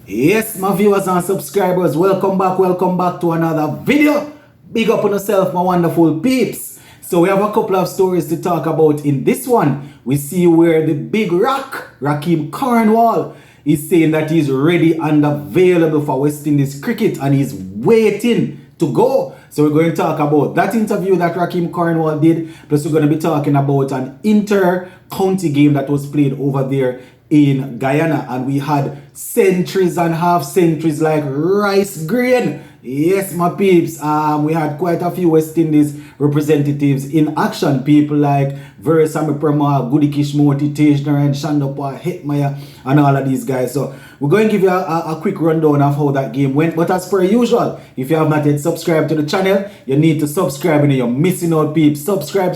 Yes, my viewers and subscribers, welcome back to another video. Big up on yourself, my wonderful peeps. So we have a couple of stories to talk about in this one. We see where the big Rakim Cornwall, is saying that he's ready and available for West Indies cricket and he's waiting to go. So we're going to talk about that interview that Rakim Cornwall did. Plus we're going to be talking about an inter-county game that was played over there in Guyana, and we had centuries and half centuries like rice grain. Yes, my peeps. We had quite a few West Indies representatives in action. People like Versamy Permal, Goody Kishmoti, Tejnarayan, Shandopar, Hetmaya, and all of these guys. So we're going to give you a quick rundown of how that game went. But as per usual, if you have not yet subscribed to the channel, you need to subscribe. And you're missing out, peeps. Subscribe.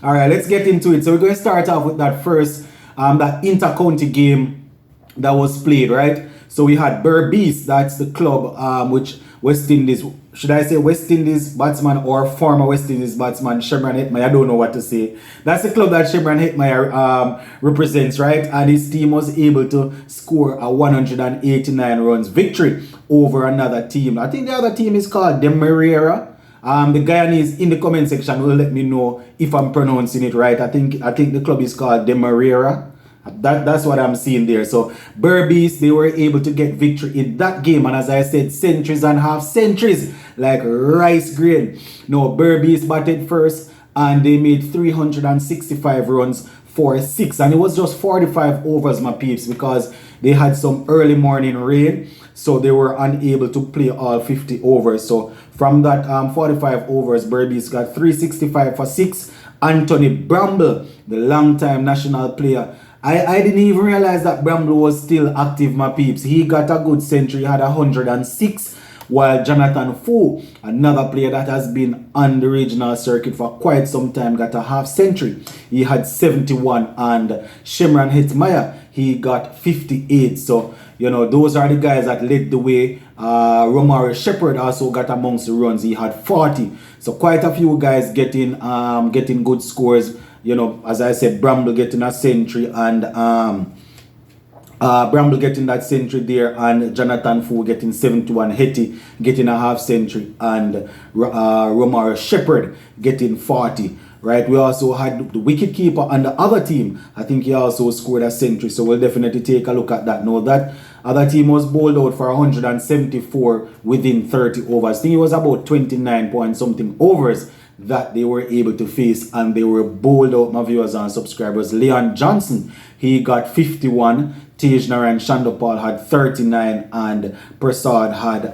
All right, let's get into it. So we're going to start off with that first that inter-county game that was played, right? So we had Berbice, that's the club which West Indies, should I say West Indies batsman or former West Indies batsman Shimron Hetmyer, I don't know what to say. That's the club that Shimron Hetmyer represents, right? And his team was able to score a 189 runs victory over another team. I think the other team is called Demerara. The Guyanese in the comment section will let me know if I'm pronouncing it right. I think the club is called Demerara. That's what I'm seeing there. So Berbice, they were able to get victory in that game, and as I said, centuries and half centuries like rice grain. No, Berbice batted first and they made 365 runs for 6, and it was just 45 overs, my peeps, because they had some early morning rain, so they were unable to play all 50 overs. So from that 45 overs, Berbice got 365 for 6. Anthony Bramble, the long-time national player, I didn't even realize that Bramble was still active, my peeps. He got a good century, he had 106, while Jonathan Fu, another player that has been on the regional circuit for quite some time, got a half century. He had 71, and Shimron Hetmyer, he got 58. So, you know, those are the guys that led the way. Romari Shepherd also got amongst the runs. He had 40. So quite a few guys getting good scores. You know, as I said, Bramble getting a century, and Bramble getting that century there, and Jonathan Fu getting 71, Hetty getting a half century, and Romari Shepherd getting 40. Right, we also had the wicketkeeper on the other team. I think he also scored a century, so we'll definitely take a look at that. Now that other team was bowled out for 174 within 30 overs. I think it was about 29 point something overs that they were able to face, and they were bowled out, my viewers and subscribers. Leon Johnson, he got 51. Tejnarayan Shandopal had 39, and Prasad had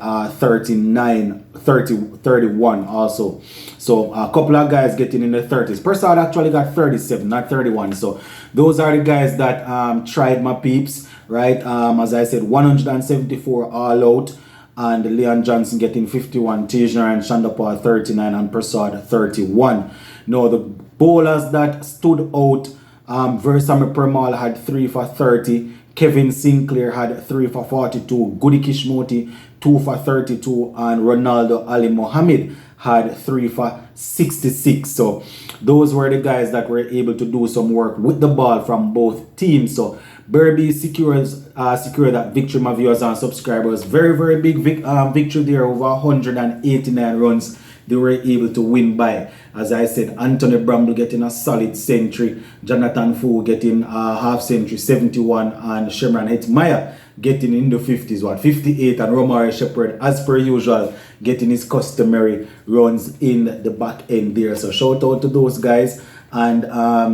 31 also. So a couple of guys getting in the 30s. Prasad actually got 37, not 31. So those are the guys that tried, my peeps, right? As I said, 174 all out, and Leon Johnson getting 51, Tejnarayan Shandopal 39, and Prasad 31. Now the bowlers that stood out, Versamy Permal had 3 for 30. Kevin Sinclair had 3 for 42. Goody Kishmoti 2 for 32, and Ronaldo Ali Mohammed had 3 for 66. So those were the guys that were able to do some work with the ball from both teams. So Berbice secures that victory, my viewers and subscribers. Very big victory there, over 189 runs they were able to win by. As I said, Anthony Bramble getting a solid century, Jonathan Fu getting a half century, 71, and Shimron Hetmyer getting in the 50s, 58, and Romari Shepherd, as per usual, getting his customary runs in the back end there. So shout out to those guys. And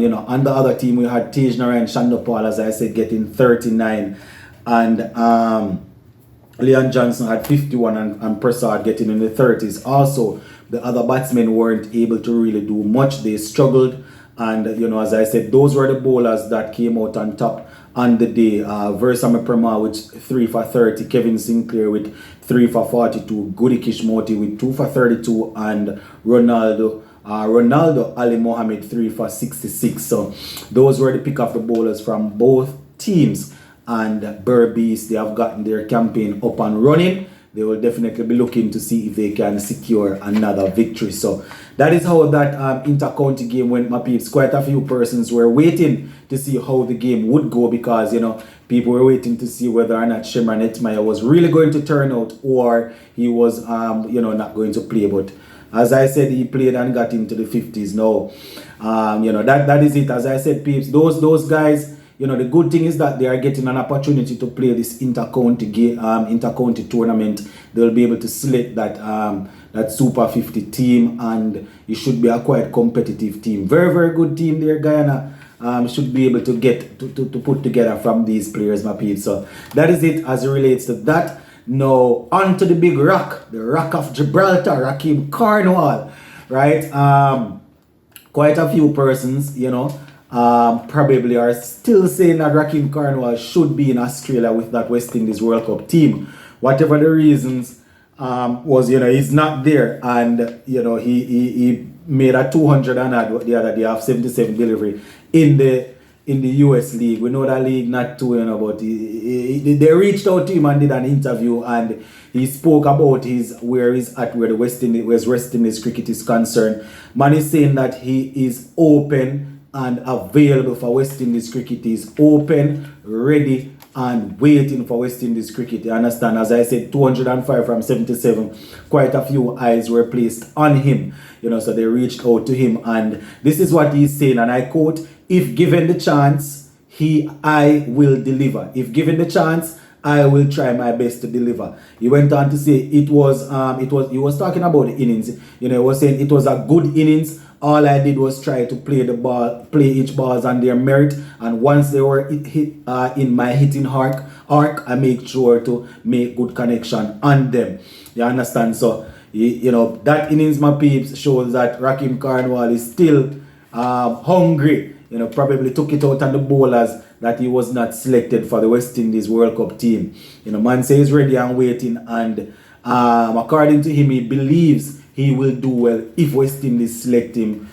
you know, on the other team we had Tejnarayan Shandopal, as I said, getting 39, and Leon Johnson had 51, and Prasad getting in the 30s. Also, the other batsmen weren't able to really do much. They struggled, and you know, as I said, those were the bowlers that came out on top on the day. Versamy Permal with 3 for 30, Kevin Sinclair with 3 for 42, Goody Kishmoti with 2 for 32, and Ronaldo Ali Mohammed 3 for 66. So those were the pick of the bowlers from both teams. And Berbice, they have gotten their campaign up and running. they will definitely be looking to see if they can secure another victory. So that is how that inter-county game went, my peeps. Quite a few persons were waiting to see how the game would go, because, you know, people were waiting to see whether or not Shemran Etmaya was really going to turn out, or he was, you know, not going to play. But as I said, he played and got into the 50s now. You know, that is it. As I said, peeps, those guys, you know, the good thing is that they are getting an opportunity to play this inter-county game, inter-county tournament. They'll be able to select that that Super 50 team, and it should be a quite competitive team. Very, very good team there, Guyana. Should be able to get to put together from these players, my peeps. So that is it as it relates to that. Now on to the big rock, the Rock of Gibraltar, Rakim Cornwall, right? Quite a few persons, you know, probably are still saying that Rakim Cornwall should be in Australia with that West Indies World Cup team. Whatever the reasons was, you know, he's not there, and you know he made a 200 and the other day of 77 delivery in the US league. We know that league not too, you know, but they reached out to him and did an interview, and he spoke about where he's at, where the West Indies cricket is concerned. Man is saying that he is open and available for West Indies cricket. He's open, ready, and waiting for West Indies cricket. You understand? As I said, 205 from 77. Quite a few eyes were placed on him. You know, so they reached out to him, and this is what he's saying, and I quote: "If given the chance, I will deliver. If given the chance, I will try my best to deliver." He went on to say he was talking about the innings. You know, he was saying it was a good innings. All I did was try to play each balls on their merit, and once they were hit in my hitting arc, I make sure to make good connection on them. You understand? So you know, that innings, my peeps, shows that Rakim Cornwall is still hungry. You know, probably took it out on the bowlers that he was not selected for the West Indies World Cup team. You know, man says he's ready and waiting, and according to him, he believes he will do well if West Indies select him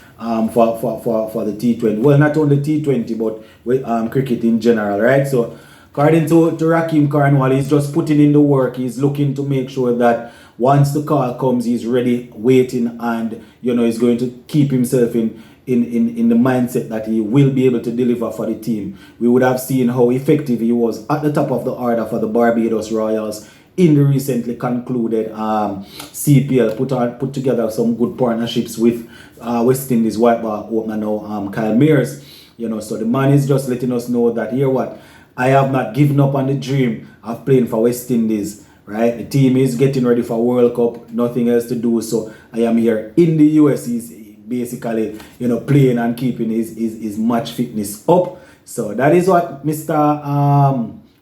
for the T20. Well, not only T20, but cricket in general, right? So according to Rakim Cornwall, he's just putting in the work. He's looking to make sure that once the call comes, he's ready, waiting, and you know, he's going to keep himself in the mindset that he will be able to deliver for the team. We would have seen how effective he was at the top of the order for the Barbados Royals in the recently concluded CPL. Put together some good partnerships with West Indies white ball opener now, Kyle Mears. You know, so the man is just letting us know that, here what, I have not given up on the dream of playing for West Indies. Right, the team is getting ready for World Cup, nothing else to do, so I am here in the US. He's basically, you know, playing and keeping his match fitness up. So that is what Mr.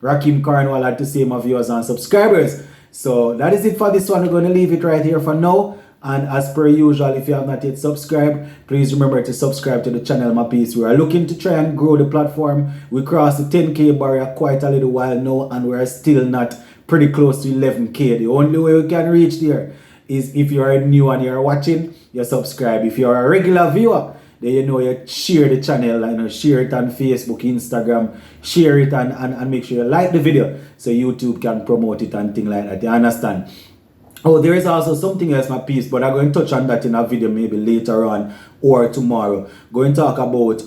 Rakim Cornwall had to say, my viewers and subscribers. So that is it for this one. We're going to leave it right here for now. And as per usual, if you have not yet subscribed, please remember to subscribe to the channel, my piece. We are looking to try and grow the platform. We crossed the 10K barrier quite a little while now, and we are still not pretty close to 11K. The only way we can reach there is if you are new and you're watching, you subscribe. If you are a regular viewer, then you know you share the channel, and you share it on Facebook, Instagram, share it and make sure you like the video so YouTube can promote it and things like that. You understand? Oh, there is also something else, my piece, but I'm going to touch on that in a video maybe later on or tomorrow. Going to talk about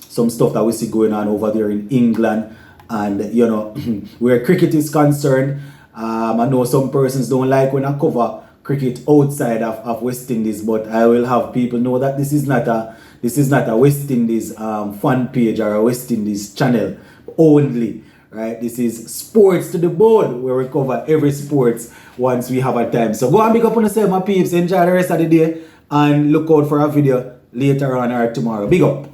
some stuff that we see going on over there in England, and you know, where cricket is concerned. I know some persons don't like when I cover cricket outside of West Indies, but I will have people know that this is not a West Indies fan page or a West Indies channel only. Right, this is sports to the bone, where we cover every sports once we have a time. So go and pick up on yourself, my peeps. Enjoy the rest of the day, and look out for a video later on or tomorrow. Big up.